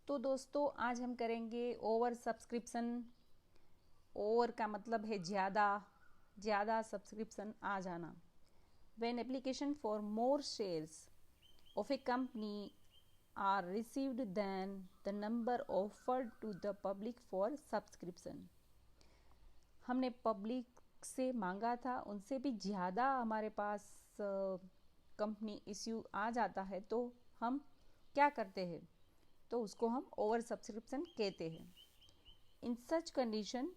तो दोस्तों आज हम करेंगे ओवर सब्सक्रिप्शन। ओवर का मतलब है ज़्यादा सब्सक्रिप्शन आ जाना। When application for more shares of a company are received then the number offered to the public for subscription. हमने पब्लिक से मांगा था, उनसे भी ज़्यादा हमारे पास कंपनी इश्यू आ जाता है तो हम क्या करते हैं, तो उसको हम ओवर सब्सक्रिप्शन कहते हैं। इन such condition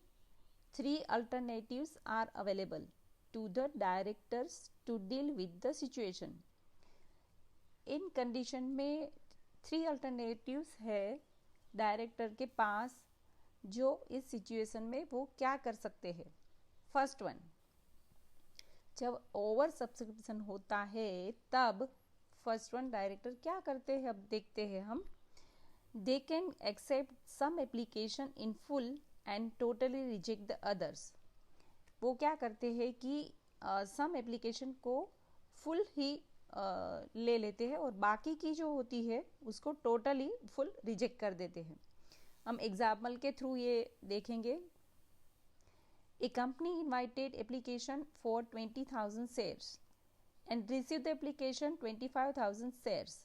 3 alternatives are available to the directors to deal with the situation। In condition में 3 alternatives है डायरेक्टर के पास, जो इस सिचुएशन में वो क्या कर सकते हैं। फर्स्ट वन, जब ओवर सब्सक्रिप्शन होता है तब फर्स्ट वन डायरेक्टर क्या करते हैं, अब देखते हैं हम। They can accept some application in full and totally reject the others। वो क्या करते हैं कि सम एप्लीकेशन को फुल ही ले लेते हैं और बाकी की जो होती है उसको टोटली फुल रिजेक्ट कर देते हैं। हम एग्जाम्पल के थ्रू ये देखेंगे। A company invited application for 20,000 shares and received the application 25,000 shares।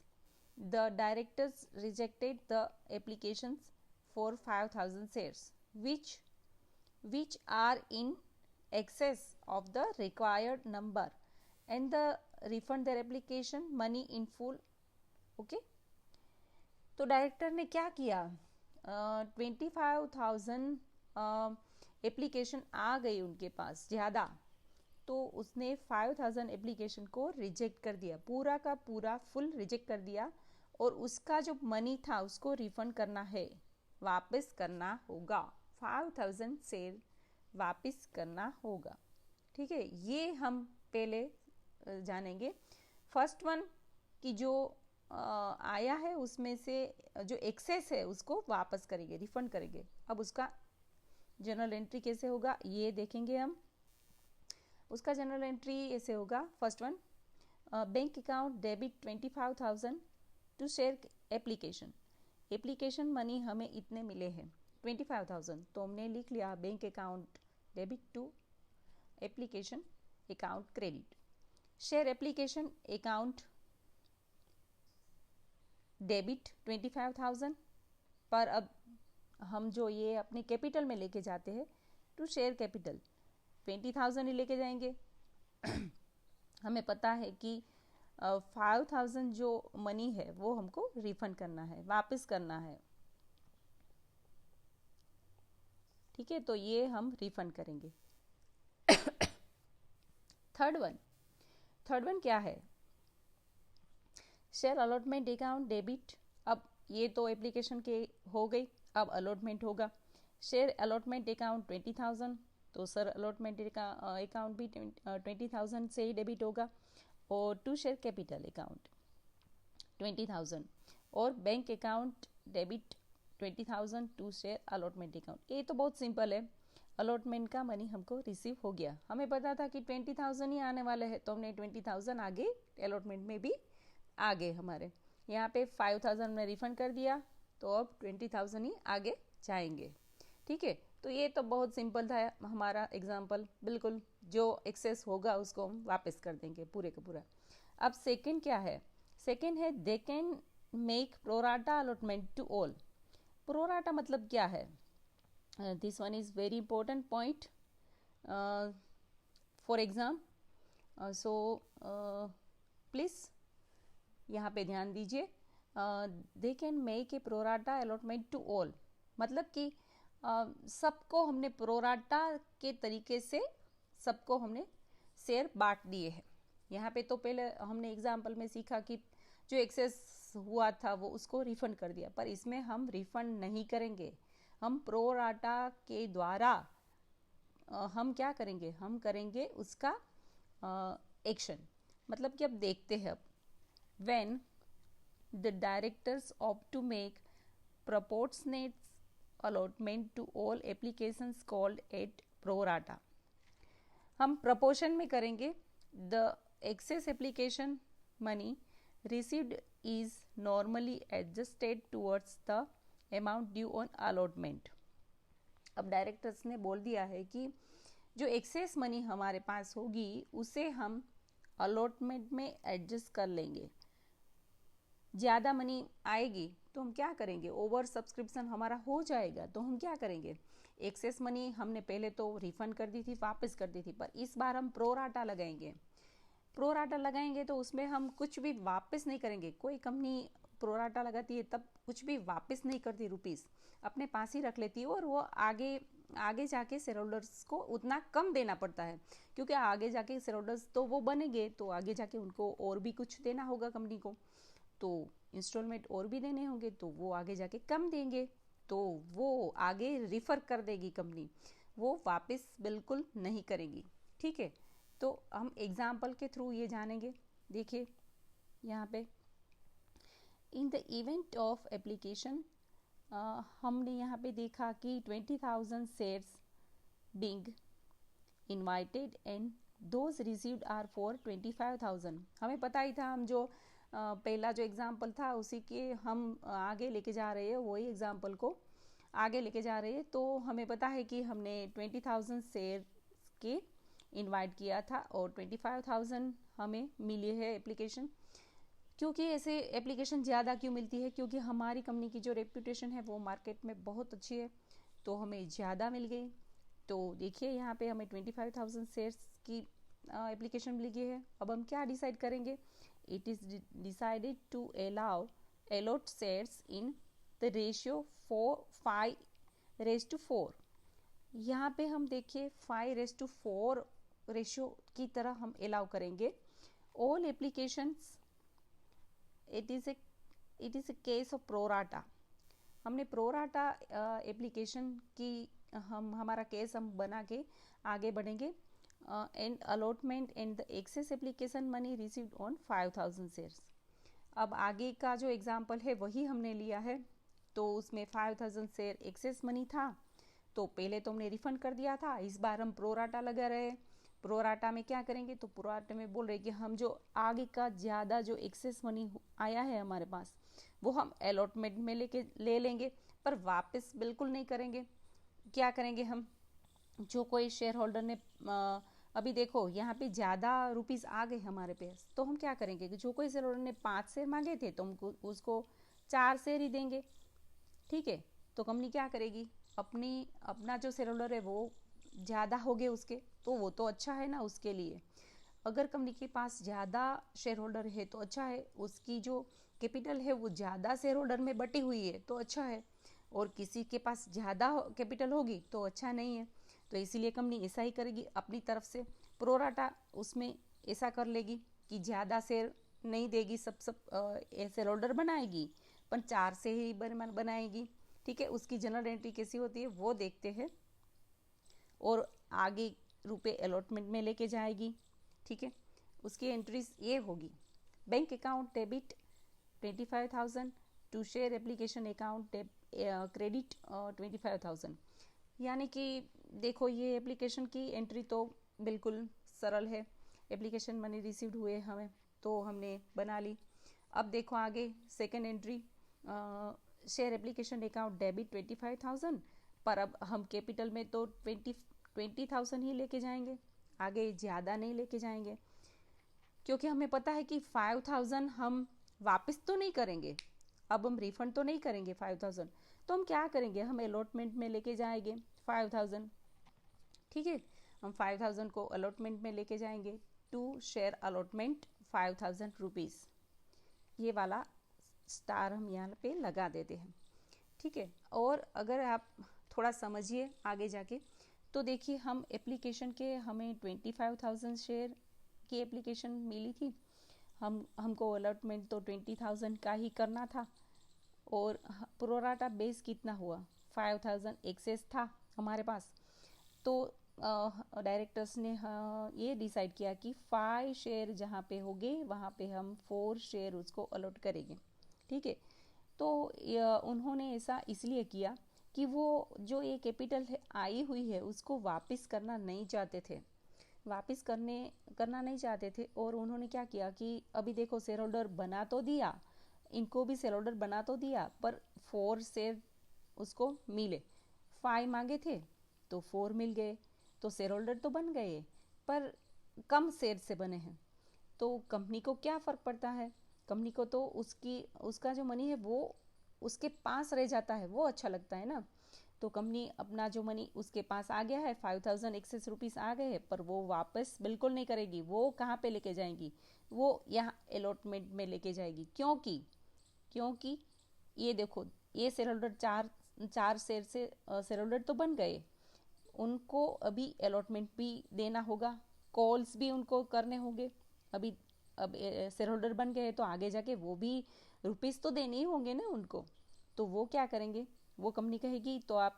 The directors rejected the applications for 5,000 shares, which are in excess of the required number, and the refund their application money in full। Okay, तो director ने क्या किया, 25,000 application आ गई उनके पास ज़्यादा, तो उसने 5,000 एप्लीकेशन को रिजेक्ट कर दिया, पूरा का पूरा फुल रिजेक्ट कर दिया, और उसका जो मनी था उसको रिफंड करना है, वापस करना होगा। 5,000 शेयर वापस करना होगा। ठीक है, ये हम पहले जानेंगे। फर्स्ट वन की जो आया है उसमें से जो एक्सेस है उसको वापस करेंगे, रिफंड करेंगे। अब उसका जनरल एंट्री कैसे होगा ये देखेंगे हम। उसका जनरल एंट्री ऐसे होगा। First one, bank account debit 25,000 to share application. Application money हमें इतने मिले हैं 25,000, तो हमने लिख लिया bank account debit to application account credit. Share application account debit 25,000, पर अब हम जो ये अपने कैपिटल में लेके जाते हैं टू शेयर कैपिटल 20,000 ही लेके जाएंगे। हमें पता है कि 5,000 जो मनी है वो हमको रिफंड करना है, वापस करना है। ठीक है, तो ये हम रिफंड करेंगे। थर्ड वन क्या है, शेयर अलॉटमेंट अकाउंट डेबिट। अब ये तो एप्लीकेशन के हो गई, अब अलॉटमेंट होगा। शेयर अलॉटमेंट अकाउंट 20,000, तो सर अलॉटमेंट अकाउंट भी 20,000 से ही डेबिट होगा। और टू शेयर कैपिटल अकाउंट 20,000 और bank account debit 20,000 to share allotment account. ये तो बहुत सिंपल है, अलॉटमेंट का मनी हमको रिसीव हो गया। हमें पता था कि 20,000 ही आने वाले हैं, तो हमने 20,000 आगे अलॉटमेंट में भी आ गए हमारे। यहाँ पे 5,000 में रिफंड कर दिया, तो अब 20,000 ही आगे जाएंगे। ठीक है, तो ये तो बहुत सिंपल था हमारा एग्जाम्पल। बिल्कुल जो एक्सेस होगा उसको हम वापस कर देंगे पूरे का पूरा। अब सेकंड क्या है, सेकंड है they can make pro rata allotment to all. Pro rata मतलब क्या है, this one is very important point for exam. So please यहाँ पे ध्यान दीजिए। They can make a pro rata allotment to all, मतलब कि सबको हमने प्रोराटा के तरीके से सबको हमने शेयर बांट दिए हैं। यहाँ पे तो पहले हमने एग्जाम्पल में सीखा कि जो एक्सेस हुआ था वो उसको रिफंड कर दिया, पर इसमें हम रिफंड नहीं करेंगे। हम प्रोराटा के द्वारा हम क्या करेंगे, हम करेंगे उसका एक्शन। मतलब कि अब देखते हैं, अब when the directors opt to make proportionate allotment to all applications called at prorata। हम proportion में करेंगे। the excess application money received is normally adjusted towards the amount due on allotment. अब डायरेक्टर्स ने बोल दिया है कि जो एक्सेस मनी हमारे पास होगी उसे हम अलॉटमेंट में एडजस्ट कर लेंगे। ज़्यादा मनी आएगी तो हम क्या करेंगे, ओवर सब्सक्रिप्शन हमारा हो जाएगा तो हम क्या करेंगे, एक्सेस मनी हमने पहले तो रिफंड कर दी थी, वापस कर दी थी, पर इस बार हम प्रोराटा लगाएंगे। प्रोराटा लगाएंगे तो उसमें हम कुछ भी वापस नहीं करेंगे। कोई कंपनी प्रोराटा लगाती है तब कुछ भी वापस नहीं करती, रुपीस अपने पास ही रख लेती है, और वो आगे आगे जाके शेयर होल्डर्स को उतना कम देना पड़ता है, क्योंकि आगे जाके शेयर होल्डर्स तो वो बनेंगे तो आगे जाके उनको और भी कुछ देना होगा कंपनी को, तो इंस्टॉलमेंट और भी देने होंगे तो वो आगे जाके कम देंगे, तो वो आगे रिफ़र कर देगी कंपनी, वो वापस बिल्कुल नहीं करेगी। ठीक है, तो हम एग्जाम्पल के थ्रू ये जानेंगे। देखिए यहाँ पे in the event of application हमने यहाँ पे देखा कि 20,000 shares being invited and those received are for 25,000। हमें पता ही था, हम जो पहला जो एग्जाम्पल था उसी के हम आगे लेके जा रहे हैं, वही एग्जाम्पल को आगे लेके जा रहे हैं। तो हमें पता है कि हमने 20,000 शेयर के इनवाइट किया था और 25,000 हमें मिली है एप्लीकेशन। क्योंकि ऐसे एप्लीकेशन ज़्यादा क्यों मिलती है, क्योंकि हमारी कंपनी की जो रेप्यूटेशन है वो मार्केट में बहुत अच्छी है, तो हमें ज़्यादा मिल गई। तो देखिए यहाँ पे हमें 25,000 शेयर्स की एप्लीकेशन मिल गई है। अब हम क्या डिसाइड करेंगे, it is decided to allot shares in the ratio 5:4। यहाँ पे हम देखिए 5:4 रेशियो की तरह हम अलाउ करेंगे all applications. It is a case of pro rata. हमने प्रोराटा एप्लीकेशन की हमारा केस हम बना के आगे बढ़ेंगे। And allotment and the excess application money received on 5,000 shares. अब आगे का जो एग्जाम्पल है वही हमने लिया है, तो उसमें 5,000 शेयर एक्सेस मनी था, तो पहले तो हमने रिफंड कर दिया था, इस बार हम प्रोराटा लगा रहे हैं। प्रोराटा में क्या करेंगे, तो प्रोराटा में बोल रहे कि हम जो आगे का ज़्यादा जो एक्सेस मनी आया है हमारे पास वो हम अलॉटमेंट में ले लेंगे, पर वापस बिल्कुल नहीं करेंगे। क्या करेंगे, हम जो कोई शेयर होल्डर ने अभी देखो यहाँ पे ज़्यादा रुपीस आ गए हमारे पास, तो हम क्या करेंगे कि जो कोई शेयर होल्डर ने 5 शेयर मांगे थे तो हमको उसको 4 शेयर ही देंगे। ठीक है, तो कंपनी क्या करेगी, अपना जो शेयर होल्डर है वो ज़्यादा हो गए उसके, तो वो तो अच्छा है ना उसके लिए। अगर कंपनी के पास ज़्यादा शेयर होल्डर है तो अच्छा है, उसकी जो कैपिटल है वो ज़्यादा शेयर होल्डर में बटी हुई है तो अच्छा है, और किसी के पास ज़्यादा कैपिटल होगी तो अच्छा नहीं है। तो इसीलिए कंपनी ऐसा ही करेगी अपनी तरफ से, प्रोराटा उसमें ऐसा कर लेगी कि ज़्यादा शेयर नहीं देगी, सब शेयर होल्डर बनाएगी पर 4 से ही बनाएगी। ठीक है, उसकी जनरल एंट्री कैसी होती है वो देखते हैं, और आगे रुपए अलॉटमेंट में लेके जाएगी। ठीक है, उसकी एंट्रीज ये होगी, bank account debit 25,000 to share application account credit 25,000। यानी कि देखो ये एप्लीकेशन की एंट्री तो बिल्कुल सरल है, एप्लीकेशन मनी रिसीव्ड हुए हमें तो हमने बना ली। अब देखो आगे second entry, share application account debit 25,000, पर अब हम कैपिटल में तो 20,000 ही लेके जाएंगे, आगे ज़्यादा नहीं लेके जाएंगे, क्योंकि हमें पता है कि 5,000 हम वापस तो नहीं करेंगे, अब हम रिफंड तो नहीं करेंगे 5,000, तो हम क्या करेंगे, हम अलॉटमेंट में लेके जाएंगे 5,000। ठीक है, हम 5,000 को अलॉटमेंट में लेके जाएंगे, टू शेयर अलॉटमेंट 5,000 रुपीज़, ये वाला स्टार हम यहाँ पे लगा देते हैं। ठीक है, और अगर आप थोड़ा समझिए आगे जाके, तो देखिए हम एप्लीकेशन के हमें 25,000 शेयर की एप्लीकेशन मिली थी, हमको अलॉटमेंट तो 20,000 का ही करना था, और प्रोराटा बेस कितना हुआ, 5,000 एक्सेस था हमारे पास, तो डायरेक्टर्स ने ये डिसाइड किया कि 5 शेयर जहाँ पे होंगे वहाँ पे हम 4 शेयर उसको अलॉट करेंगे। ठीक है, तो उन्होंने ऐसा इसलिए किया कि वो जो ये कैपिटल आई हुई है उसको वापस करना नहीं चाहते थे, करना नहीं चाहते थे, और उन्होंने क्या किया कि अभी देखो शेयर होल्डर बना तो दिया, इनको भी शेयर होल्डर बना तो दिया, पर 4 शेयर उसको मिले। 5 मांगे थे तो 4 मिल गए, तो शेयर होल्डर तो बन गए पर कम शेयर से बने हैं। तो कंपनी को क्या फ़र्क पड़ता है, कंपनी को तो उसका जो मनी है वो उसके पास रह जाता है, वो अच्छा लगता है ना। तो कंपनी अपना जो मनी उसके पास आ गया है, 5000 एक्सेस रुपीस आ गए हैं, पर वो वापस बिल्कुल नहीं करेगी। वो कहाँ पे लेके जाएंगी, वो यहाँ अलॉटमेंट में लेके जाएगी। क्योंकि ये देखो, ये शेयर होल्डर चार शेयर होल्डर तो बन गए, उनको अभी अलॉटमेंट भी देना होगा, कॉल्स भी उनको करने होंगे। अभी अब शेयर होल्डर बन गए तो आगे जाके वो भी रुपीस तो देने ही होंगे ना उनको। तो वो क्या करेंगे, वो कंपनी कहेगी तो आप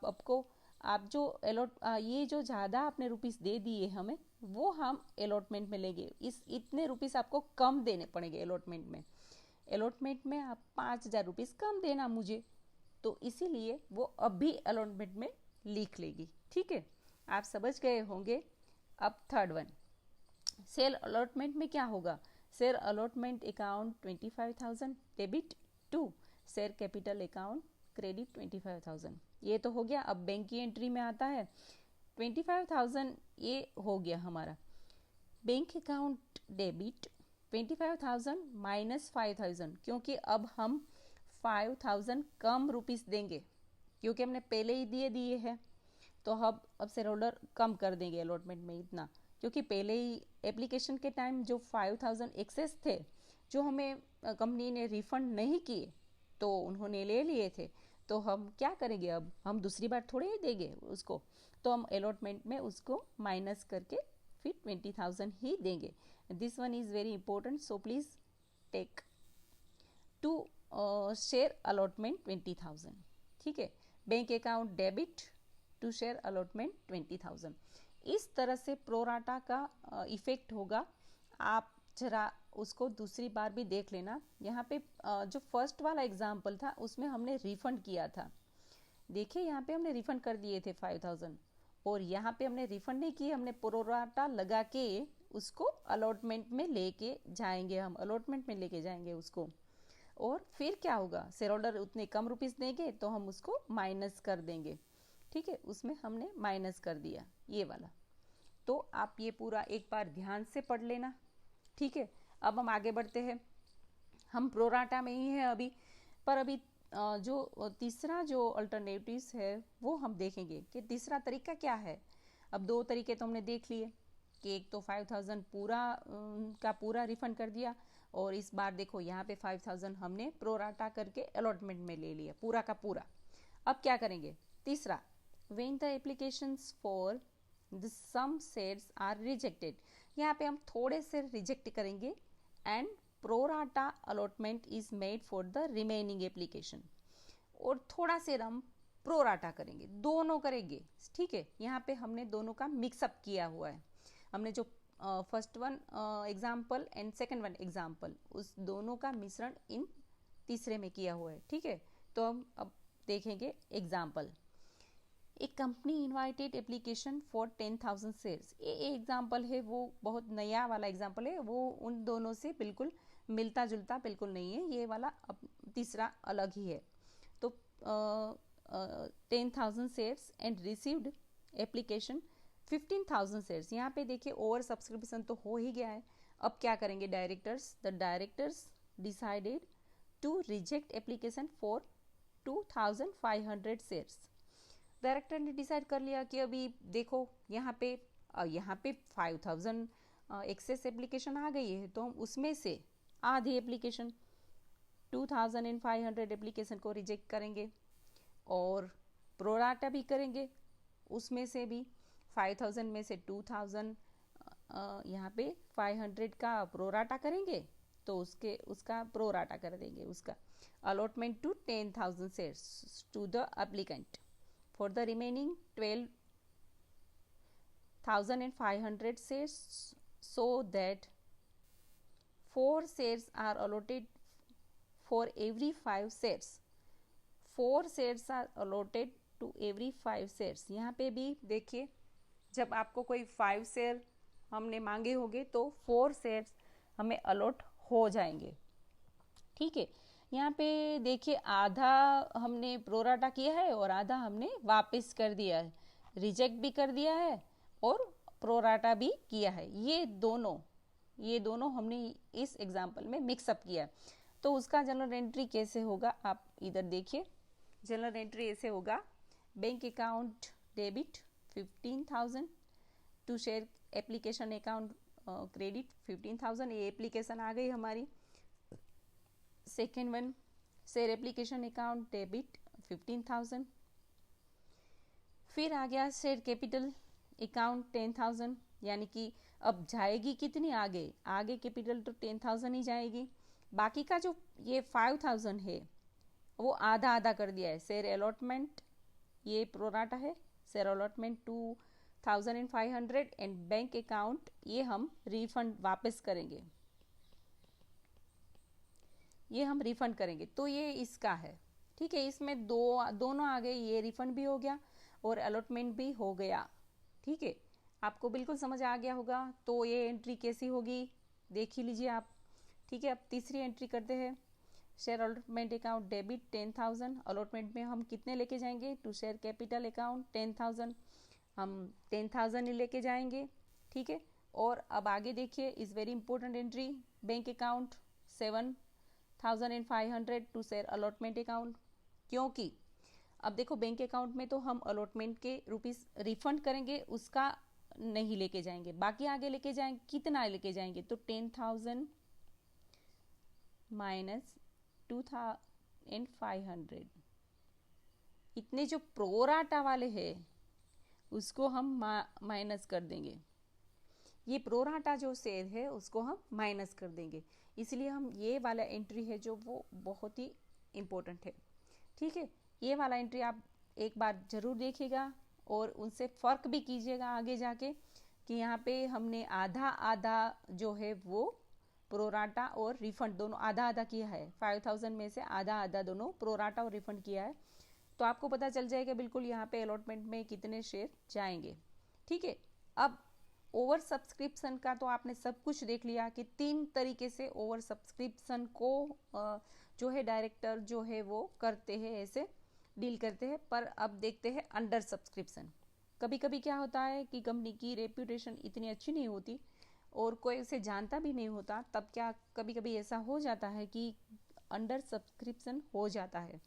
जो ये जो ज़्यादा आपने रुपीस दे दिए हमें, वो हम अलॉटमेंट में लेंगे। इतने रुपीस आपको कम देने पड़ेंगे अलॉटमेंट में आप 5000 रुपीस कम देना मुझे। तो इसीलिए वो अब भी अलॉटमेंट में लिख लेगी। ठीक है, आप समझ गए होंगे। अब थर्ड वन, सेल अलॉटमेंट में क्या होगा, share allotment account 25,000 debit to share capital account credit 25,000। ये तो हो गया। अब बैंक की एंट्री में आता है 25,000, ये हो गया हमारा बैंक अकाउंट डेबिट 25,000 माइनस 5,000, क्योंकि अब हम 5,000 कम रुपीस देंगे, क्योंकि हमने पहले ही दिए हैं। तो अब शेयर होल्डर कम कर देंगे अलॉटमेंट में इतना, क्योंकि पहले ही एप्लीकेशन के टाइम जो 5,000 एक्सेस थे, जो हमें कंपनी ने रिफंड नहीं किए, तो उन्होंने ले लिए थे। तो हम क्या करेंगे, अब हम दूसरी बार थोड़े ही देंगे उसको, तो हम अलॉटमेंट में उसको माइनस करके फिर 20,000 ही देंगे। This one is very important, so please take to share allotment 20,000। ठीक है, bank account debit to share allotment 20,000। इस तरह से प्रोराटा का इफेक्ट होगा। आप जरा उसको दूसरी बार भी देख लेना। यहाँ पे जो फर्स्ट वाला एग्जाम्पल था उसमें हमने रिफंड किया था, देखिए यहाँ पे हमने रिफंड कर दिए थे 5,000, और यहाँ पे हमने रिफंड नहीं किए, हमने प्रोराटा लगा के उसको अलॉटमेंट में लेके जाएंगे, हम अलॉटमेंट में लेके जाएंगे उसको। और फिर क्या होगा, शेयर होल्डर उतने कम रुपीस देंगे तो हम उसको माइनस कर देंगे। ठीक है, उसमें हमने माइनस कर दिया ये वाला। तो आप ये पूरा एक बार ध्यान से पढ़ लेना। ठीक है, अब हम आगे बढ़ते हैं। हम प्रोराटा में ही हैं अभी, पर अभी जो तीसरा जो अल्टरनेटिव्स है वो हम देखेंगे कि तीसरा तरीका क्या है। अब दो तरीके तो हमने देख लिए कि एक तो 5,000 पूरा रिफंड कर दिया, और इस बार देखो यहाँ पे 5,000 हमने प्रोराटा करके अलॉटमेंट में ले लिया पूरा का पूरा। अब क्या करेंगे, तीसरा, when the applications for the some shares are rejected, यहाँ पे हम थोड़े से रिजेक्ट करेंगे, and pro rata allotment is made for the remaining application, और थोड़ा से हम प्रोराटा करेंगे, दोनों करेंगे। ठीक है, यहाँ पे हमने दोनों का मिक्सअप किया हुआ है। हमने जो first one example and second one example, उस दोनों का मिश्रण इन तीसरे में किया हुआ है। ठीक है, तो हम अब देखेंगे एग्जाम्पल। एक company invited application for 10,000 shares, ये एग्जाम्पल है, वो बहुत नया वाला एग्जाम्पल है, वो उन दोनों से बिल्कुल मिलता जुलता बिल्कुल नहीं है, ये वाला तीसरा अलग ही है। तो 10,000 shares and received application 15,000 shares, यहाँ पे देखिए ओवर सब्सक्रिप्शन तो हो ही गया है। अब क्या करेंगे directors, the directors decided to reject application for 2,500 shares. Director ने डिसाइड कर लिया कि अभी देखो यहाँ पे 5,000 एक्सेस एप्लीकेशन आ गई है, तो हम उसमें से आधी एप्लीकेशन 2,500 एप्लीकेशन को रिजेक्ट करेंगे, और प्रोराटा भी करेंगे, उसमें से भी 5,000 में से 2,000 यहाँ पे 500 का प्रोराटा करेंगे, तो उसका प्रोराटा कर देंगे, उसका allotment to 10,000 shares to the applicant for the remaining 12,500 shares, so that 4 shares are allotted for every 5 shares. 4 shares are allotted to every 5 shares. यहाँ पे भी देखिए, जब आपको कोई 5 शेयर हमने मांगे होंगे तो 4 शेयर्स हमें अलॉट हो जाएंगे। ठीक है, यहाँ पे देखिए आधा हमने प्रोराटा किया है और आधा हमने वापस कर दिया है, रिजेक्ट भी कर दिया है और प्रोराटा भी किया है। ये दोनों हमने इस एग्जाम्पल में मिक्सअप किया है। तो उसका जनरल एंट्री कैसे होगा, आप इधर देखिए। जनरल एंट्री ऐसे होगा, bank account debit 15,000 to share application account credit 15,000। ये एप्लीकेशन आ गई हमारी। Second one, share application account debit 15,000। फिर आ गया शेयर कैपिटल अकाउंट 10,000, यानी कि अब जाएगी कितनी आगे कैपिटल तो 10,000 ही जाएगी। बाकी का जो ये 5,000 है वो आधा आधा कर दिया है। शेयर अलॉटमेंट ये प्रोराटा है, share allotment 2,500 and bank account ये हम रिफंड वापस करेंगे, ये हम रिफंड करेंगे। तो ये इसका है, ठीक है। इसमें दोनों आ गए, ये रिफंड भी हो गया और अलॉटमेंट भी हो गया, ठीक है। आपको बिल्कुल समझ आ गया होगा। तो ये एंट्री कैसी होगी देख ही लीजिए आप, ठीक है। अब तीसरी एंट्री करते हैं। Share allotment account debit 10,000, allotment में हम कितने लेके जाएंगे टू शेयर कैपिटल अकाउंट 10,000, हम 10,000 ही लेके जाएंगे, ठीक है। और अब आगे देखिए, is very important entry, bank account 7,500 to share allotment account. क्योंकि अब देखो बैंक अकाउंट में तो हम अलॉटमेंट के रुपीस रिफंड करेंगे, उसका नहीं लेके जाएंगे, बाकी आगे लेके जाएंगे। कितना लेके जाएंगे तो 10,000 माइनस 2,500, इतने जो प्रोराटा वाले हैं उसको हम माइनस कर देंगे। ये प्रोराटा जो शेयर है उसको हम माइनस कर देंगे, इसलिए हम ये वाला एंट्री है जो वो बहुत ही इम्पोर्टेंट है, ठीक है। ये वाला एंट्री आप एक बार जरूर देखिएगा और उनसे फ़र्क भी कीजिएगा आगे जाके कि यहाँ पे हमने आधा आधा जो है वो प्रोराटा और रिफंड दोनों आधा आधा किया है। 5,000 में से आधा आधा दोनों प्रोराटा और रिफंड किया है। तो आपको पता चल जाएगा बिल्कुल यहाँ पे अलॉटमेंट में कितने शेयर जाएंगे, ठीक है। अब ओवर सब्सक्रिप्शन का तो आपने सब कुछ देख लिया कि 3 तरीके से ओवर सब्सक्रिप्शन को जो है डायरेक्टर जो है वो करते हैं, ऐसे डील करते हैं। पर अब देखते हैं अंडर सब्सक्रिप्शन। कभी कभी क्या होता है कि कंपनी की रेप्यूटेशन इतनी अच्छी नहीं होती और कोई उसे जानता भी नहीं होता, तब क्या कभी कभी ऐसा हो जाता है कि अंडर सब्सक्रिप्शन हो जाता है।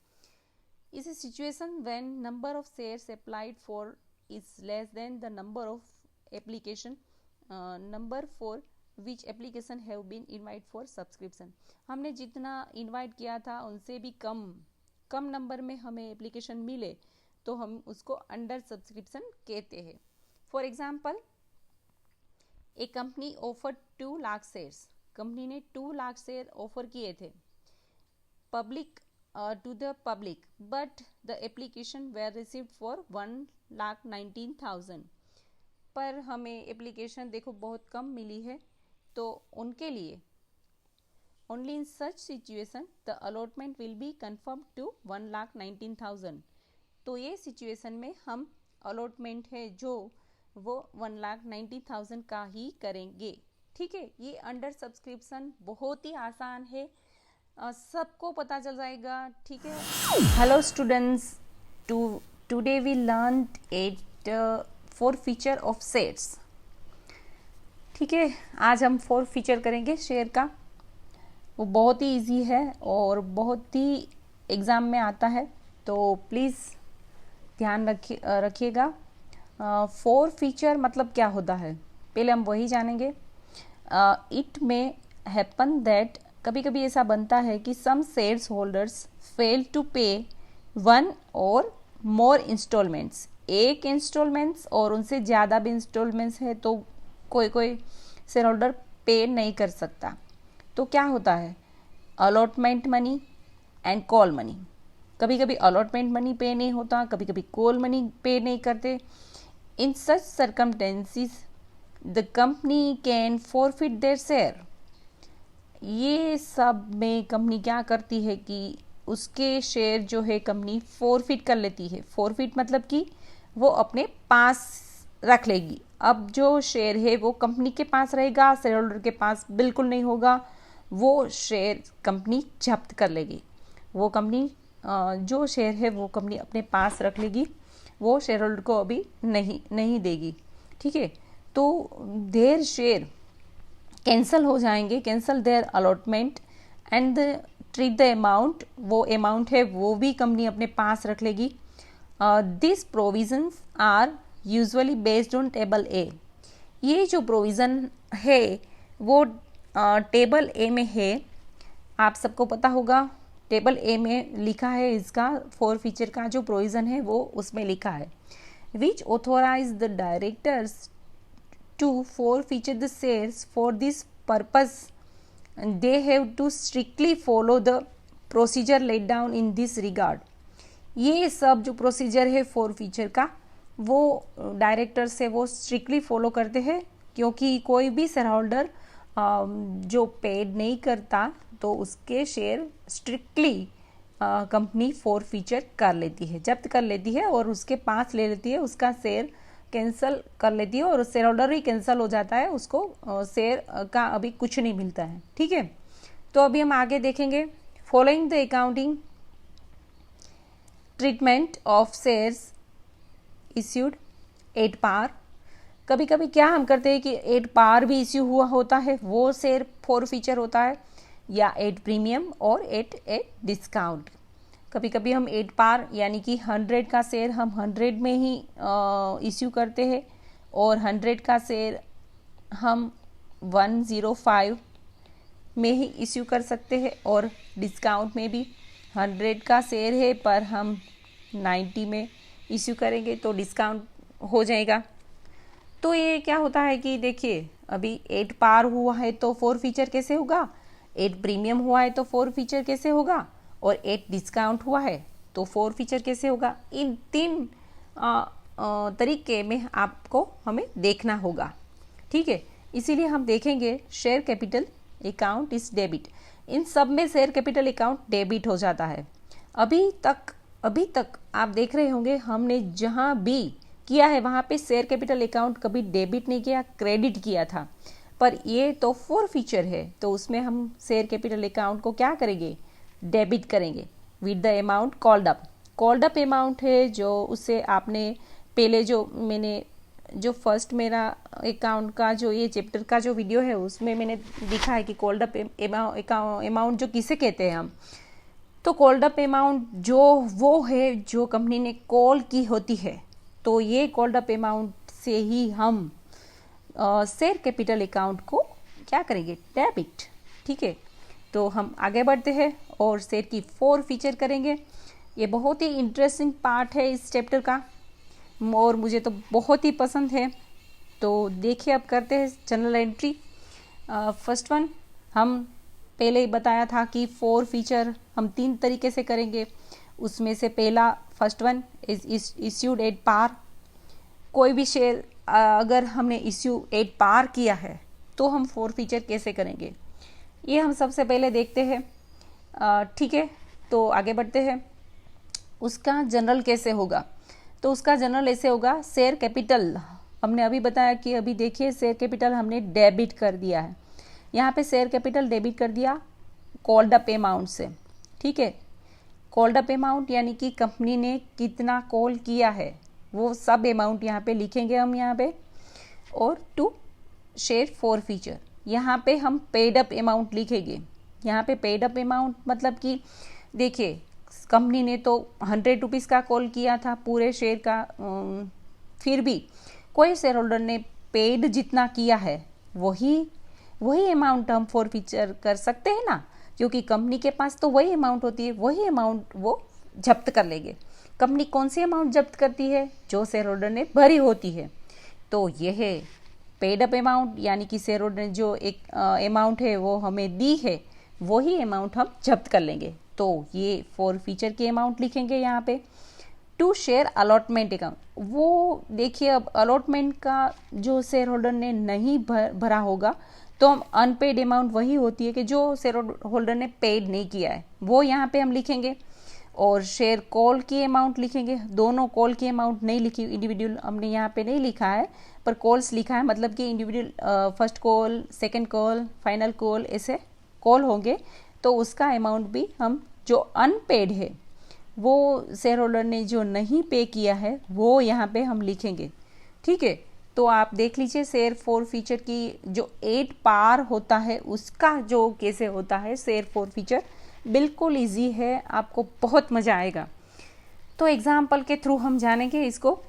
इस situation when number of shares applied for is less than the number of application number for which application have been invite for subscription. हमने जितना इनवाइट किया था उनसे भी कम नंबर में हमें एप्लीकेशन मिले तो हम उसको अंडर सब्सक्रिप्शन कहते हैं। For example, a company offer 2 lakh shares, company ने 2 लाख शेयर ऑफर किए थे public to the public, but the application were received for 1,19,000। पर हमें एप्लीकेशन देखो बहुत कम मिली है, तो उनके लिए only in such situation the allotment will be confirmed to 1,19,000। तो ये सिचुएशन में हम अलॉटमेंट है जो वो 1,90,000 का ही करेंगे, ठीक है। ये अंडर सब्सक्रिप्शन बहुत ही आसान है, सबको पता चल जाएगा, ठीक है। Hello students, today we learned 4 feature of shares, ठीक है। आज हम 4 फीचर करेंगे शेयर का। वो बहुत ही इजी है और बहुत ही एग्ज़ाम में आता है, तो प्लीज़ ध्यान रखिएगा। 4 फीचर मतलब क्या होता है पहले हम वही जानेंगे। इट में हैपन दैट, कभी कभी ऐसा बनता है कि some shares holders fail to pay 1 और मोर इंस्टॉलमेंट्स, एक इंस्टॉलमेंट्स और उनसे ज़्यादा भी इंस्टॉलमेंट्स है तो कोई शेयर होल्डर पे नहीं कर सकता। तो क्या होता है, allotment money and call money. कभी कभी अलॉटमेंट मनी पे नहीं होता, कभी कभी कॉल मनी पे नहीं करते। In such circumstances the company can forfeit their share. ये सब में कंपनी क्या करती है कि उसके शेयर जो है कंपनी फॉरफिट कर लेती है। फॉरफिट मतलब कि वो अपने पास रख लेगी। अब जो शेयर है वो कंपनी के पास रहेगा, शेयर होल्डर के पास बिल्कुल नहीं होगा, वो शेयर कंपनी जब्त कर लेगी। वो कंपनी जो शेयर है वो कंपनी अपने पास रख लेगी, वो शेयर होल्डर को अभी नहीं देगी। ठीक है, तो देयर शेयर कैंसिल हो जाएंगे, cancel their allotment and treat the amount, वो अमाउंट है वो भी कंपनी अपने पास रख लेगी। This provisions are usually based on table A. ये जो प्रोविज़न है वो टेबल ए में है, आप सबको पता होगा। टेबल ए में लिखा है, इसका फोर फीचर का जो प्रोविज़न है वो उसमें लिखा है, which authorise the directors to forfeit the shares for this purpose they have to strictly follow the procedure laid down in this regard. ये सब जो प्रोसीजर है फोर फीचर का वो डायरेक्टर से वो स्ट्रिक्टली फॉलो करते हैं, क्योंकि कोई भी शेयर होल्डर जो पेड नहीं करता तो उसके share strictly company four feature कर लेती है, जब्त कर लेती है और उसके पास ले लेती है, उसका शेयर कैंसिल कर लेती है और शेयर होल्डर ही कैंसिल हो जाता है, उसको शेयर का अभी कुछ नहीं मिलता है। ठीक है, तो अभी हम आगे देखेंगे। Following the accounting treatment of shares issued at par. कभी कभी क्या हम करते हैं कि एट पार भी इश्यू हुआ होता है, वो शेयर फोर फीचर होता है, या एट प्रीमियम और एट डिस्काउंट। कभी कभी हम एट पार यानी कि 100 का शेयर हम 100 में ही इश्यू करते हैं और 100 का शेयर हम 105 में ही इश्यू कर सकते हैं, और डिस्काउंट में भी 100 का शेयर है पर हम 90 में इश्यू करेंगे तो डिस्काउंट हो जाएगा। तो ये क्या होता है कि देखिए, अभी 8 पार हुआ है तो फोर फीचर कैसे होगा, 8 प्रीमियम हुआ है तो फोर फीचर कैसे होगा, और 8 डिस्काउंट हुआ है तो फोर फीचर कैसे होगा। इन 3 तरीके में आपको हमें देखना होगा। ठीक है, इसीलिए हम देखेंगे share capital account is debit. इन सब में शेयर कैपिटल अकाउंट डेबिट हो जाता है। अभी तक आप देख रहे होंगे हमने जहाँ भी किया है वहाँ पे शेयर कैपिटल अकाउंट कभी डेबिट नहीं किया, क्रेडिट किया था। पर ये तो फोर फीचर है तो उसमें हम शेयर कैपिटल अकाउंट को क्या करेंगे, डेबिट करेंगे with the amount called up. Called up amount है जो उससे आपने पहले जो फर्स्ट मेरा अकाउंट का जो ये चैप्टर का जो वीडियो है उसमें मैंने दिखा है कि कॉल्ड अप अमाउंट जो किसे कहते हैं हम। तो कॉल्ड अप अमाउंट जो वो है जो कंपनी ने कॉल की होती है, तो ये कॉल्ड अप अमाउंट से ही हम शेयर कैपिटल अकाउंट को क्या करेंगे, डेबिट। ठीक है, तो हम आगे बढ़ते हैं और शेयर की फोर फीचर करेंगे। ये बहुत ही इंटरेस्टिंग पार्ट है इस चैप्टर का और मुझे तो बहुत ही पसंद है। तो देखिए अब करते हैं जनरल एंट्री। फर्स्ट वन, हम पहले ही बताया था कि फोर फीचर हम 3 तरीके से करेंगे। उसमें से पहला first one is issued at par. कोई भी शेयर अगर हमने इश्यू एट पार किया है तो हम फोर फीचर कैसे करेंगे, ये हम सबसे पहले देखते हैं। ठीक है, तो आगे बढ़ते हैं। उसका जनरल कैसे होगा, तो उसका जनरल ऐसे होगा, शेयर कैपिटल हमने अभी बताया कि अभी देखिए शेयर कैपिटल हमने डेबिट कर दिया है, यहाँ पे शेयर कैपिटल डेबिट कर दिया कॉल्ड अप अमाउंट से। ठीक है, कॉल्ड अप अमाउंट यानी कि कंपनी ने कितना कॉल किया है वो सब अमाउंट यहाँ पे लिखेंगे हम यहाँ पे। और टू शेयर फोर फीचर, यहाँ पे हम पेड अप अमाउंट लिखेंगे। यहाँ पे पेड अप अमाउंट मतलब कि देखिए कंपनी ने तो 100 रुपीज़ का कॉल किया था पूरे शेयर का, फिर भी कोई शेयर होल्डर ने पेड जितना किया है वही अमाउंट हम फोर फीचर कर सकते हैं ना, क्योंकि कंपनी के पास तो वही अमाउंट होती है, वही अमाउंट वो जब्त कर लेंगे। कंपनी कौन सी अमाउंट जब्त करती है, जो शेयर होल्डर ने भरी होती है। तो ये है पेड अप अमाउंट, यानी कि शेयर होल्डर ने जो एक अमाउंट है वो हमें दी है वही अमाउंट हम जब्त कर लेंगे। तो ये फोर फीचर की अमाउंट लिखेंगे यहाँ पे। टू शेयर अलॉटमेंट अकाउंट, वो देखिए अब अलॉटमेंट का जो शेयर होल्डर ने नहीं भरा होगा तो हम अनपेड अमाउंट वही होती है कि जो शेयर होल्डर ने पेड नहीं किया है वो यहाँ पे हम लिखेंगे। और शेयर कॉल की अमाउंट लिखेंगे, दोनों कॉल की अमाउंट नहीं लिखी, इंडिविजुअल हमने यहाँ पे नहीं लिखा है पर कॉल्स लिखा है, मतलब कि individual first call, second call, final call, ऐसे कॉल होंगे तो उसका अमाउंट भी हम जो अनपेड है वो शेयर होल्डर ने जो नहीं पे किया है वो यहाँ पे हम लिखेंगे, ठीक है। तो आप देख लीजिए शेयर फॉर फीचर की जो 8 पार होता है उसका जो कैसे होता है शेयर फॉर फीचर, बिल्कुल इजी है, आपको बहुत मज़ा आएगा। तो एग्जाम्पल के थ्रू हम जानेंगे इसको।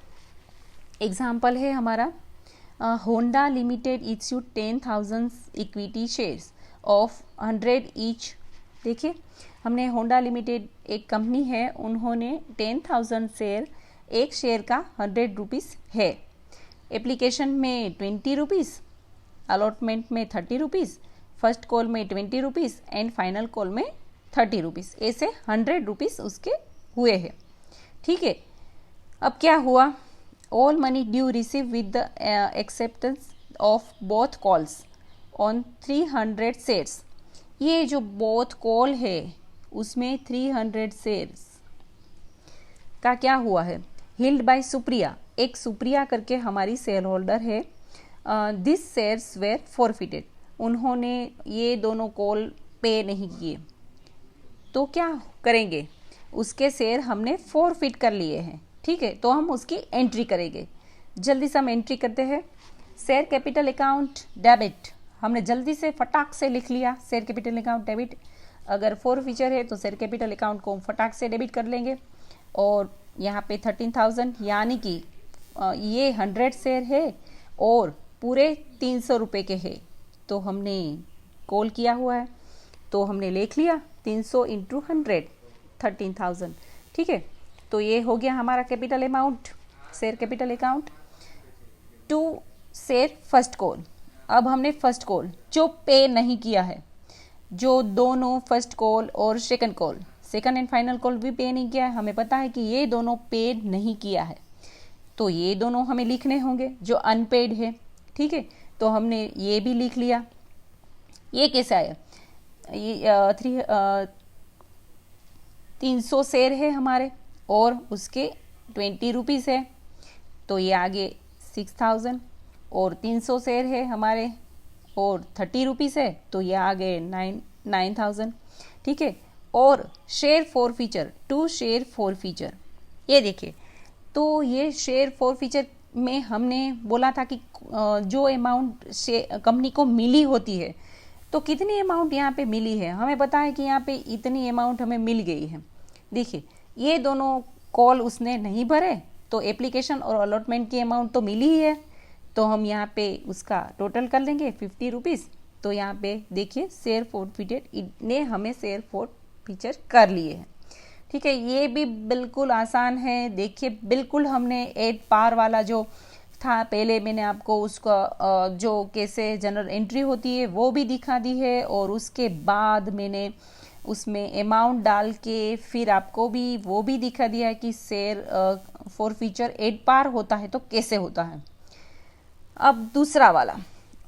एग्जाम्पल है हमारा Honda limited issued 10,000 equity shares of 100 each. देखिए हमने होंडा लिमिटेड एक कंपनी है, उन्होंने 10,000 शेयर, एक शेयर का 100 रुपीज़ है। एप्लीकेशन में 20 रुपीज़, अलॉटमेंट में 30 रुपीज़, फर्स्ट कॉल में 20 रुपीज़ एंड फाइनल कॉल में 30 रुपीज़, ऐसे 100 रुपीज़ उसके हुए हैं, ठीक है। अब क्या हुआ, all money due receive with the acceptance of both calls on 300 shares. ये जो बोथ कॉल है उसमें 300 शेयर्स का क्या हुआ है, हिल्ड बाय सुप्रिया, एक सुप्रिया करके हमारी शेयर होल्डर है। दिस शेयर्स वेर फॉरफिटेड, उन्होंने ये दोनों कॉल पे नहीं किए, तो क्या करेंगे, उसके शेयर हमने फॉरफिट कर लिए हैं, ठीक है। तो हम उसकी एंट्री करेंगे, जल्दी से हम एंट्री करते हैं। शेयर कैपिटल अकाउंट डेबिट, हमने जल्दी से फटाक से लिख लिया शेयर कैपिटल अकाउंट डेबिट। अगर फॉरफीचर है तो शेयर कैपिटल अकाउंट को हम फटाक से डेबिट कर लेंगे। और यहाँ पे 13,000 यानी कि ये 100 शेयर है और पूरे 300 रुपये के है, तो हमने कॉल किया हुआ है, तो हमने लिख लिया 300 इंटू 100 13,000, ठीक है। तो ये हो गया हमारा capital amount, share capital account to share first call. अब हमने फर्स्ट कॉल जो पे नहीं किया है, जो दोनों फर्स्ट कॉल और second call, second and final call भी पे नहीं किया है, हमें पता है कि ये दोनों पेड नहीं किया है, तो ये दोनों हमें लिखने होंगे जो अनपेड है, ठीक है। तो हमने ये भी लिख लिया। ये कैसे आया, ये 300 शेयर है हमारे और उसके 20 रुपीज़ है, तो ये आगे 6,000, और 300 शेयर है हमारे और 30 रुपीज़ है, तो ये आगे 9,000, ठीक है। और share forfeiture, to share forfeiture, ये देखिए, तो ये शेयर फॉर फीचर में हमने बोला था कि जो अमाउंट कंपनी को मिली होती है, तो कितनी अमाउंट यहाँ पे मिली है, हमें पता है कि यहाँ पे इतनी अमाउंट हमें मिल गई है। देखिए ये दोनों कॉल उसने नहीं भरे, तो एप्लीकेशन और अलॉटमेंट की अमाउंट तो मिली ही है, तो हम यहाँ पे उसका टोटल कर लेंगे 50 रुपीज़। तो यहाँ पे देखिए शेयर फॉरफिटेड ने हमें शेयर फॉरफीचर कर लिए हैं, ठीक है। ये भी बिल्कुल आसान है, देखिए बिल्कुल हमने 8 पार वाला जो था पहले मैंने आपको उसका जो कैसे जनरल एंट्री होती है वो भी दिखा दी है, और उसके बाद मैंने उसमें अमाउंट डाल के फिर आपको भी वो भी दिखा दिया है कि शेयर फॉरफीचर 8 पार होता है तो कैसे होता है। अब दूसरा वाला,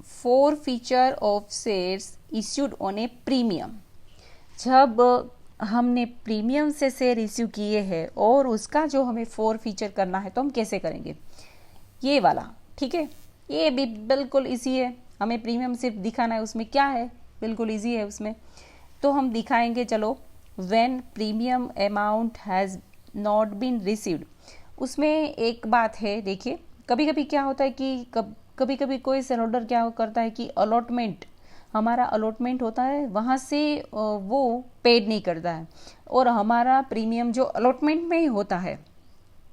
forfeiture of shares issued on A premium, जब हमने प्रीमियम से शेयर इश्यू किए हैं और उसका जो हमें फॉरफीचर करना है तो हम कैसे करेंगे, ये वाला, ठीक है। ये भी बिल्कुल इजी है, हमें प्रीमियम सिर्फ दिखाना है, उसमें क्या है, बिल्कुल इजी है उसमें। तो हम दिखाएंगे, चलो, when premium amount has not been received. उसमें एक बात है, देखिए कभी कभी क्या होता है कि कभी कभी कोई शेयर होल्डर क्या करता है कि अलॉटमेंट, हमारा अलॉटमेंट होता है वहाँ से वो पेड नहीं करता है, और हमारा प्रीमियम जो अलॉटमेंट में ही होता है,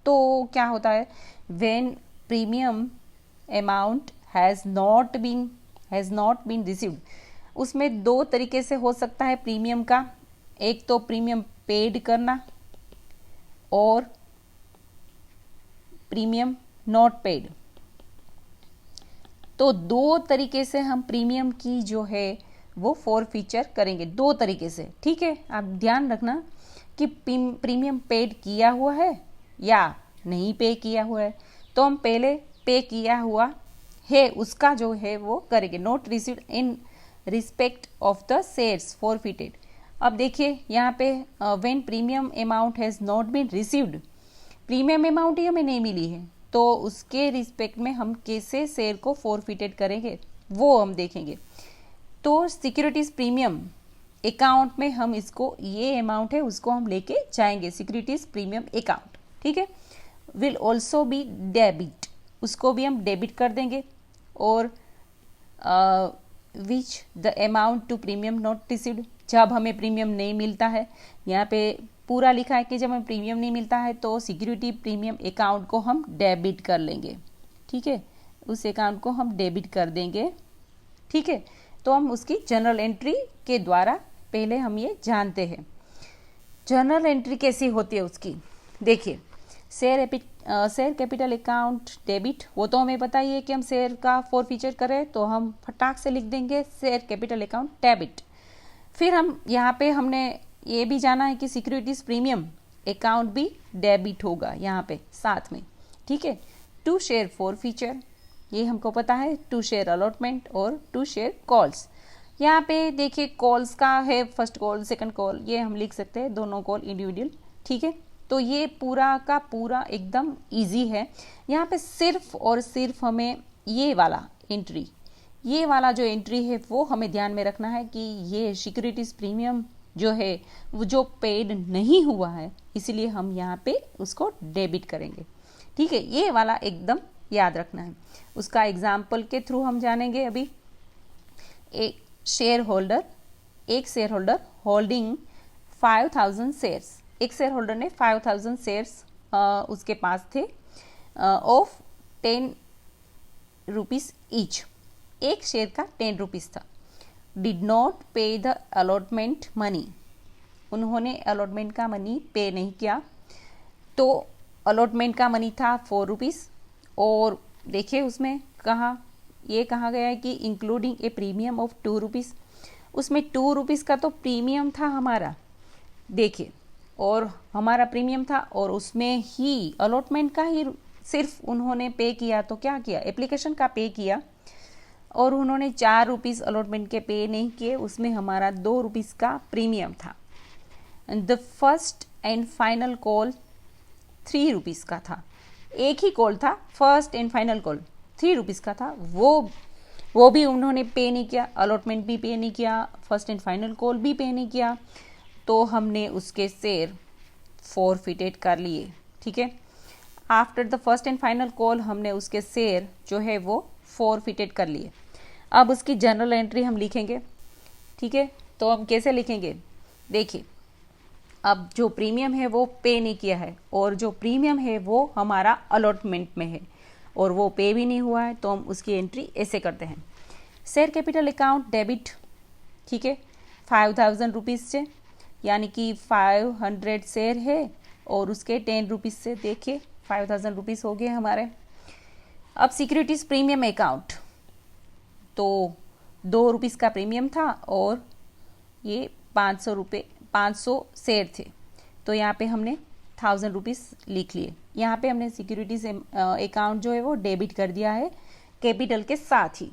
तो क्या होता है, when premium amount has not been received, उसमें 2 तरीके से हो सकता है प्रीमियम का, एक तो प्रीमियम पेड करना और प्रीमियम नॉट पेड। तो 2 तरीके से हम प्रीमियम की जो है वो फॉरफीचर करेंगे, 2 तरीके से, ठीक है। आप ध्यान रखना कि प्रीमियम पेड किया हुआ है या नहीं पे किया हुआ है, तो हम पहले पे किया हुआ है उसका जो है वो करेंगे, not received in respect of the shares forfeited. अब देखिए यहाँ पे when premium amount has not been received, premium amount ही हमें नहीं मिली है, तो उसके रिस्पेक्ट में हम कैसे शेयर को फॉरफिटेड करेंगे वो हम देखेंगे। तो सिक्योरिटीज प्रीमियम अकाउंट में हम इसको, ये अमाउंट है उसको हम लेके जाएंगे, सिक्योरिटीज प्रीमियम अकाउंट, ठीक है। विल ऑल्सो बी डेबिट, उसको भी हम डेबिट कर देंगे। और which the amount to premium not received, जब हमें प्रीमियम नहीं मिलता है, यहाँ पे पूरा लिखा है कि जब हमें प्रीमियम नहीं मिलता है तो सिक्योरिटी प्रीमियम अकाउंट को हम डेबिट कर लेंगे, ठीक है, उस अकाउंट को हम डेबिट कर देंगे, ठीक है। तो हम उसकी जर्नल एंट्री के द्वारा पहले हम ये जानते हैं। जर्नल एंट्री कैसी होती है उसकी, देखिए, शेयर कैपिटल अकाउंट डेबिट, वो तो हमें पता ही है कि हम शेयर का फॉरफीचर करें तो हम फटाक से लिख देंगे शेयर कैपिटल अकाउंट डेबिट। फिर हम यहाँ पे हमने ये भी जाना है कि सिक्योरिटीज प्रीमियम अकाउंट भी डेबिट होगा यहाँ पे साथ में, ठीक है। टू शेयर फॉरफीचर, ये हमको पता है, टू शेयर अलॉटमेंट और टू शेयर कॉल्स। यहाँ पे देखिए कॉल्स का है, फर्स्ट कॉल सेकंड कॉल, ये हम लिख सकते हैं, दोनों कॉल इंडिविजुअल, ठीक है। तो ये पूरा का पूरा एकदम इजी है। यहाँ पे सिर्फ और सिर्फ हमें ये वाला एंट्री, ये वाला जो एंट्री है वो हमें ध्यान में रखना है कि ये सिक्योरिटीज प्रीमियम जो है वो जो पेड नहीं हुआ है, इसलिए हम यहाँ पे उसको डेबिट करेंगे, ठीक है। ये वाला एकदम याद रखना है। उसका एग्जाम्पल के थ्रू हम जानेंगे अभी। एक शेयर होल्डर होल्डिंग 5000 शेयर्स, एक शेयर होल्डर ने 5000 शेयर्स उसके पास थे ऑफ 10 रुपीज ईच, एक शेयर का 10 रुपीज था। डिड नॉट पे द अलॉटमेंट मनी, उन्होंने अलॉटमेंट का मनी पे नहीं किया। तो अलॉटमेंट का मनी था 4 रुपीज़, और देखिए उसमें ये कहा गया है कि including A premium of 2 rupees, उसमें 2 रुपीज़ का तो प्रीमियम था हमारा, देखिए, और हमारा प्रीमियम था और उसमें ही अलॉटमेंट का ही सिर्फ उन्होंने पे किया। तो क्या किया, एप्लीकेशन का पे किया, और उन्होंने 4 रुपीज़ अलॉटमेंट के पे नहीं किए, उसमें हमारा 2 रुपीज़ का प्रीमियम था। The first and final call 3 rupees का था, एक ही कॉल था, first and final call 3 rupees का था, वो भी उन्होंने पे नहीं किया, अलॉटमेंट भी पे नहीं किया, फर्स्ट एंड फाइनल कॉल भी पे नहीं किया, तो हमने उसके शेयर फॉरफिटेड कर लिए, ठीक है। After the first and final call हमने उसके शेयर जो है वो फॉरफिटेड कर लिए। अब उसकी जर्नल एंट्री हम लिखेंगे, ठीक है। तो हम कैसे लिखेंगे, देखिए, अब जो प्रीमियम है वो पे नहीं किया है, और जो प्रीमियम है वो हमारा अलॉटमेंट में है, और वो पे भी नहीं हुआ है, तो हम उसकी एंट्री ऐसे करते हैं। शेयर कैपिटल अकाउंट डेबिट, ठीक है, 5000 रुपीज़ से, यानी कि 500 शेयर है, और उसके 10 रुपीज़ से देखिए 5000 रुपीज़ हो गए हमारे। अब सिक्योरिटीज़ प्रीमियम अकाउंट, तो 2 रुपीज़ का प्रीमियम था, और ये 500 शेयर थे, तो यहाँ पे हमने 1000 रुपीज़ लिख लिए। यहाँ पे हमने सिक्योरिटीज अकाउंट जो है वो डेबिट कर दिया है कैपिटल के साथ ही।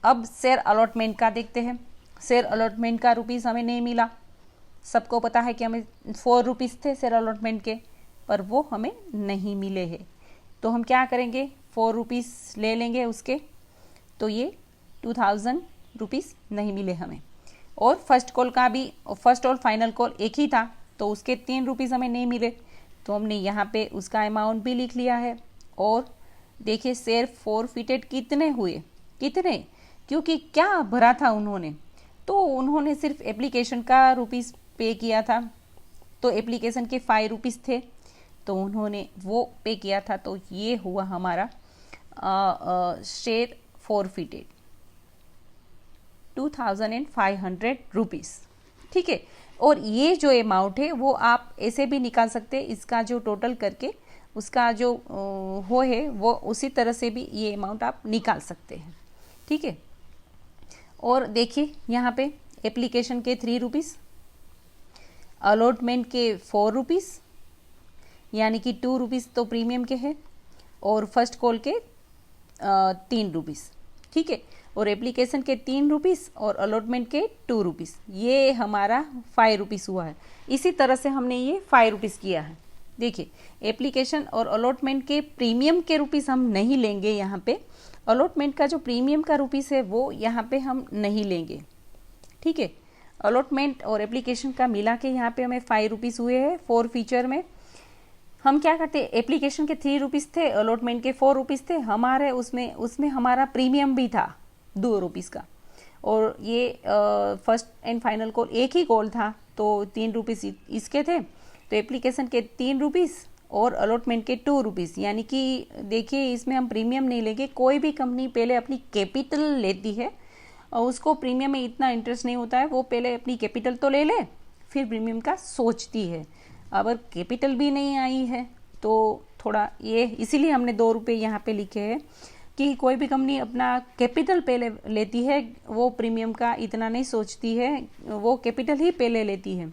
अब शेयर अलॉटमेंट का देखते हैं। शेयर अलॉटमेंट का रुपीज़ हमें नहीं मिला, सबको पता है कि हमें 4 रुपीज़ थे शेयर अलॉटमेंट के, पर वो हमें नहीं मिले हैं, तो हम क्या करेंगे, 4 रुपीज़ ले लेंगे उसके, तो ये 2000 रुपीज़ नहीं मिले हमें। और फर्स्ट कॉल का भी, फर्स्ट और फाइनल कॉल एक ही था, तो उसके 3 रुपीज़ हमें नहीं मिले, तो हमने यहाँ पे उसका अमाउंट भी लिख लिया है। और देखिए शेयर फॉरफिटेड कितने हुए, कितने, क्योंकि क्या भरा था उन्होंने, तो उन्होंने सिर्फ एप्लीकेशन का रुपीज़ पे किया था, तो एप्लीकेशन के 5 रुपीज़ थे, तो उन्होंने वो पे किया था, तो ये हुआ हमारा शेयर फॉरफिटेड 2500 रुपीज़, ठीक है। और ये जो अमाउंट है वो आप ऐसे भी निकाल सकते हैं, इसका जो टोटल करके उसका जो हो है वो उसी तरह से भी ये अमाउंट आप निकाल सकते हैं, ठीक है। और देखिए यहाँ पे एप्लीकेशन के 3 रुपीज़, अलॉटमेंट के 4 रुपीज़, यानी कि 2 रुपीज़ तो प्रीमियम के हैं, और फर्स्ट कॉल के 3 रुपीज़, ठीक है, और एप्लीकेशन के 3 रुपीज़ और अलॉटमेंट के 2 रुपीज़, ये हमारा 5 रुपीज़ हुआ है। इसी तरह से हमने ये 5 रुपीज़ किया है। देखिए एप्लीकेशन और अलॉटमेंट के प्रीमियम के रुपीज़ हम नहीं लेंगे यहाँ पे, अलॉटमेंट का जो प्रीमियम का रुपीज़ है वो यहाँ पे हम नहीं लेंगे, ठीक है। अलॉटमेंट और एप्लीकेशन का मिला के यहाँ पे हमें 5 रुपीज़ हुए हैं 4 फीचर में। हम क्या करते हैं, एप्लीकेशन के 3 रुपीज़ थे, अलॉटमेंट के 4 रुपीज़ थे हमारे, उसमें हमारा प्रीमियम भी था 2 रुपीज़ का। और ये फर्स्ट एंड फाइनल कॉल एक ही कॉल था तो 3 रुपीज़ इसके थे, तो एप्लीकेशन के 3 रुपीज़ और अलॉटमेंट के 2 रुपीज़। यानी कि देखिए इसमें हम प्रीमियम नहीं लेंगे, कोई भी कंपनी पहले अपनी कैपिटल लेती है और उसको प्रीमियम में इतना इंटरेस्ट नहीं होता है, वो पहले अपनी कैपिटल तो ले ले फिर प्रीमियम का सोचती है। अगर कैपिटल भी नहीं आई है तो थोड़ा ये, इसीलिए हमने 2 रुपये यहाँ पे लिखे हैं कि कोई भी कंपनी अपना कैपिटल पहले लेती है, वो प्रीमियम का इतना नहीं सोचती है, वो कैपिटल ही पहले लेती है।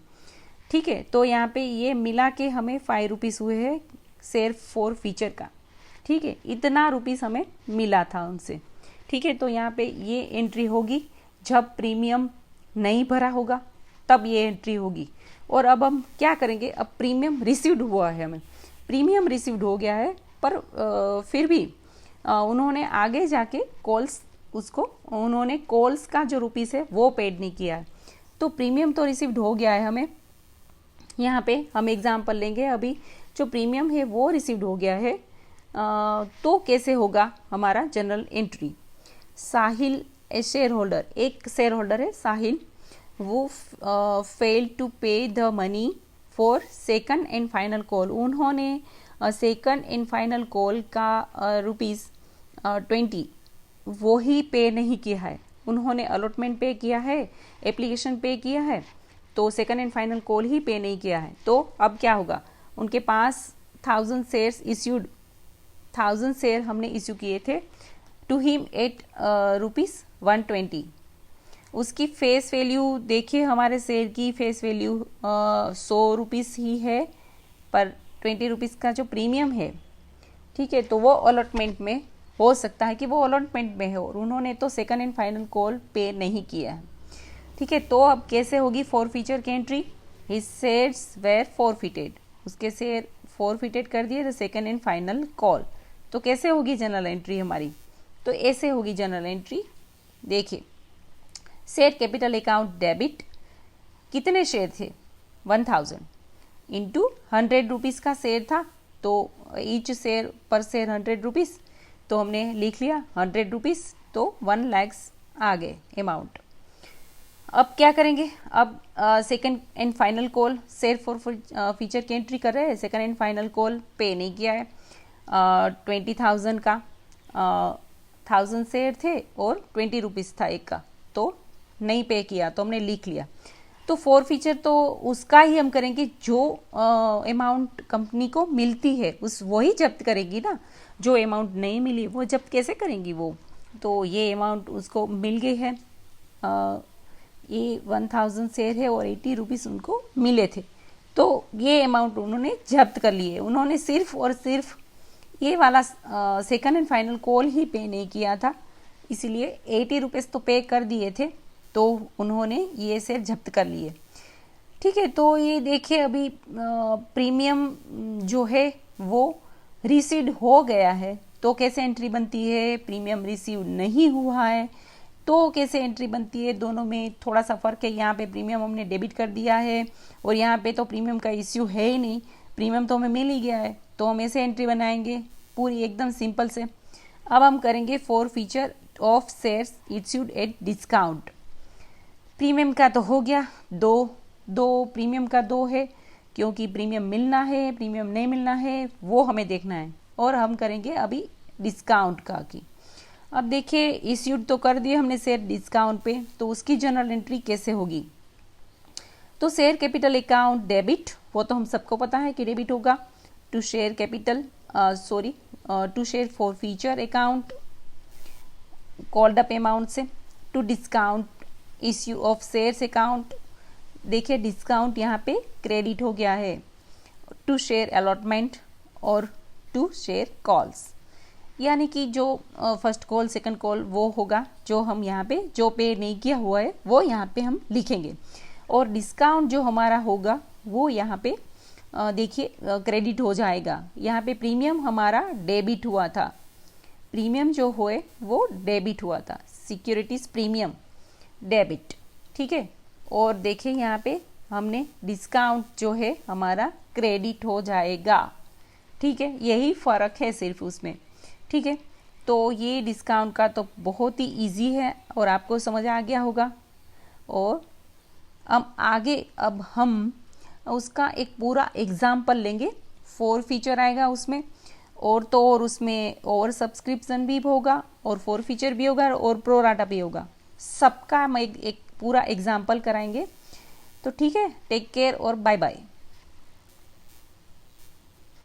ठीक है, तो यहाँ पे ये मिला के हमें 5 रुपीज़ हुए हैं सिर्फ 4 फीचर का। ठीक है, इतना रुपीज़ हमें मिला था उनसे। ठीक है, तो यहाँ पे ये एंट्री होगी जब प्रीमियम नहीं भरा होगा तब ये एंट्री होगी। और अब हम क्या करेंगे, अब प्रीमियम रिसीव्ड हुआ है, हमें प्रीमियम रिसीव्ड हो गया है, पर फिर भी उन्होंने आगे जाके कॉल्स, उसको उन्होंने कॉल्स का जो रुपीज़ है वो पेड नहीं किया है। तो प्रीमियम तो रिसीव्ड हो गया है हमें, यहाँ पे हम एग्जाम्पल लेंगे अभी, जो प्रीमियम है वो रिसीव्ड हो गया है। तो कैसे होगा हमारा जनरल एंट्री। साहिल ए शेयर होल्डर, एक शेयर होल्डर है साहिल, वो फेल टू पे the money for second and final call. उन्होंने सेकंड एंड फाइनल कॉल का रुपीज़ 20 वो ही पे नहीं किया है। उन्होंने अलॉटमेंट पे किया है, एप्लीकेशन पे किया है, तो सेकंड एंड फाइनल कॉल ही पे नहीं किया है। तो अब क्या होगा, उनके पास 1000 शेयर्स इश्यूड, 1000 शेयर हमने इश्यू किए थे टू हिम एट ₹120। उसकी फेस वैल्यू देखिए, हमारे शेयर की फेस वैल्यू 100 रुपीज़ ही है, पर 20 रुपीज़ का जो प्रीमियम है, ठीक है, तो वो अलॉटमेंट में हो सकता है कि वो अलॉटमेंट में है और उन्होंने तो सेकंड एंड फाइनल कॉल पे नहीं किया है। ठीक है, तो अब कैसे होगी फॉर फीचर की एंट्री। हिज शेयर्स वेर फॉरफिटेड, उसके शेयर फॉरफिटेड कर दिए the second and final call. तो कैसे होगी जनरल एंट्री हमारी, तो ऐसे होगी जनरल एंट्री। देखिए, शेयर कैपिटल अकाउंट डेबिट, कितने शेयर थे 1000 इंटू 100 रुपीज़ का शेयर था, तो ईच शेयर पर शेयर 100 रुपीज़, तो हमने लिख लिया 100 रुपीज़, तो 1 लाख आ गए अमाउंट। अब क्या करेंगे, अब second and final call share forfeiture की एंट्री कर रहे हैं, सेकंड एंड फाइनल कॉल पे नहीं किया है। 20,000 का 1000 शेयर थे और 20 रुपीज़ था एक का, तो नहीं पे किया, तो हमने लिख लिया। तो फॉर फीचर तो उसका ही हम करेंगे जो अमाउंट कंपनी को मिलती है, उस वही जब्त करेगी ना, जो अमाउंट नहीं मिली वो जब्त कैसे करेंगी वो। तो ये अमाउंट उसको मिल गई है, ये 1000 शेयर है और 80 रुपीज़ उनको मिले थे, तो ये अमाउंट उन्होंने जब्त कर लिए। उन्होंने सिर्फ और सिर्फ ये वाला सेकंड एंड फाइनल कॉल ही पे नहीं किया था, इसीलिए 80 रुपीज़ तो पे कर दिए थे, तो उन्होंने ये शेयर जब्त कर लिए। ठीक है, तो ये देखिए अभी प्रीमियम जो है वो रिसीव्ड हो गया है, तो कैसे एंट्री बनती है, प्रीमियम रिसीव नहीं हुआ है तो कैसे एंट्री बनती है, दोनों में थोड़ा सा फ़र्क है। यहाँ पे प्रीमियम हमने डेबिट कर दिया है और यहाँ पे तो प्रीमियम का इश्यू है ही नहीं, प्रीमियम तो हमें मिल ही गया है, तो हम ऐसे एंट्री बनाएंगे पूरी एकदम सिंपल से। अब हम करेंगे for feature of shares issued at discount. Premium का तो हो गया, दो प्रीमियम का 2 है, क्योंकि प्रीमियम मिलना है प्रीमियम नहीं मिलना है वो हमें देखना है। और हम करेंगे अभी डिस्काउंट का की। अब देखिए इश्यूड तो कर दिए हमने शेयर डिस्काउंट पे, तो उसकी जनरल एंट्री कैसे होगी। तो शेयर कैपिटल अकाउंट डेबिट, वो तो हम सबको पता है कि डेबिट होगा। To share capital to share forfeiture account called up amount से। To discount issue of shares account, देखिए डिस्काउंट यहाँ पे क्रेडिट हो गया है। टू शेयर अलॉटमेंट और टू शेयर कॉल्स, यानी कि जो फर्स्ट कॉल सेकंड कॉल वो होगा, जो हम यहाँ पे जो पे नहीं किया हुआ है वो यहाँ पे हम लिखेंगे। और डिस्काउंट जो हमारा होगा वो यहाँ पे देखिए क्रेडिट हो जाएगा। यहाँ पे प्रीमियम हमारा डेबिट हुआ था, प्रीमियम जो हुए वो डेबिट हुआ था, सिक्योरिटीज प्रीमियम डेबिट। ठीक है, और देखिए यहाँ पे हमने डिस्काउंट जो है हमारा क्रेडिट हो जाएगा। ठीक है, यही फ़र्क है सिर्फ उसमें। ठीक है, तो ये डिस्काउंट का तो बहुत ही इजी है और आपको समझ आ गया होगा। और अब हम उसका एक पूरा एग्जाम्पल लेंगे। 4 फीचर आएगा उसमें, और तो और उसमें ओवर सब्सक्रिप्शन भी होगा और 4 फीचर भी होगा और प्रो राटा भी होगा। सबका हम एक पूरा एग्जाम्पल कराएंगे। तो ठीक है, टेक केयर और बाय बाय।